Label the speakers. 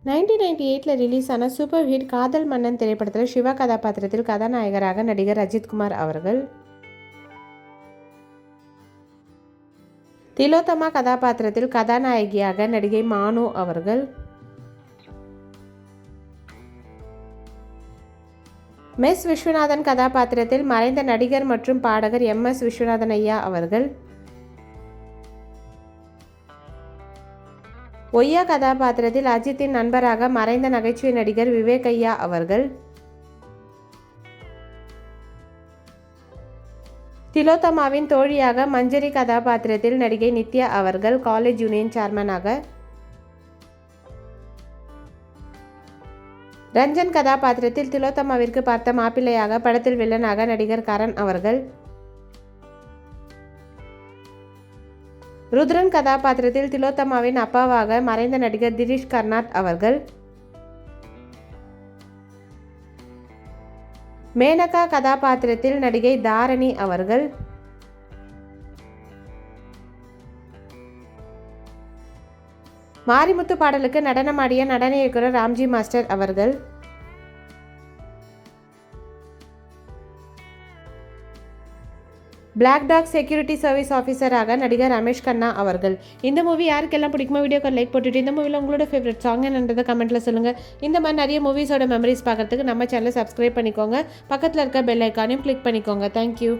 Speaker 1: 1998 release ஆன super hit காதல் மன்னன் திரைப்படத்தில் சிவா கதாபாத்திரத்தில் கதாநாயகராக நடிகர் அஜித்குமார் அவர்கள், திலோத்தமா கதாபாத்திரத்தில் கதாநாயகியாக நடிகை மானு அவர்கள், மெஸ் விஸ்வநாதன் கதாபாத்திரத்தில் மறைந்த நடிகர் மற்றும் பாடகர் MS விஸ்வநாதன் ஐயா அவர்கள், ஒய்யா கதாபாத்திரத்தில் அஜித்தின் நண்பராக மறைந்த நகைச்சுவை நடிகர் விவேக் ஐயா அவர்கள், திலோத்தமாவின் தோழியாக மஞ்சரி கதாபாத்திரத்தில் நடிகை நித்யா அவர்கள் காலேஜ் யூனியன் சேர்மனாக, ரஞ்சன் கதாபாத்திரத்தில் திலோத்தமாவிற்கு பார்த்த மாப்பிள்ளையாக படத்தில் வில்லனாக நடிகர் கரண் அவர்கள், ருத்ரன் கதாபாத்திரத்தில் திலோத்தமாவின் அப்பாவாக மறைந்த நடிகர் திரிஷ் கர்நாட் அவர்கள், மேனகா கதாபாத்திரத்தில் நடிகை தாரணி அவர்கள், மாரிமுத்து பாடலுக்கு நடனமாடிய நடன இயக்குனர் ராம்ஜி மாஸ்டர் அவர்கள், பிளாக் டாக் செக்யூரிட்டி சர்வீஸ் ஆஃபீஸராக நடிகர் ரமேஷ் கண்ணா அவர்கள். இந்த மூவி யாருக்கெல்லாம் பிடிக்குமோ வீடியோக்கு லைக் போட்டுட்டு இந்த மூவியில் உங்களோட ஃபேவரட் சாங் என்னன்றதை கமெண்ட்டில் சொல்லுங்கள். இந்த மாதிரி நிறைய மூவிஸோட மெமரிஸ் பார்க்குறதுக்கு நம்ம சேனலை சப்ஸ்கிரைப் பண்ணிக்கோங்க. பக்கத்தில் இருக்க பெல் ஐக்கானையும் கிளிக் பண்ணிக்கோங்க. தேங்க்யூ.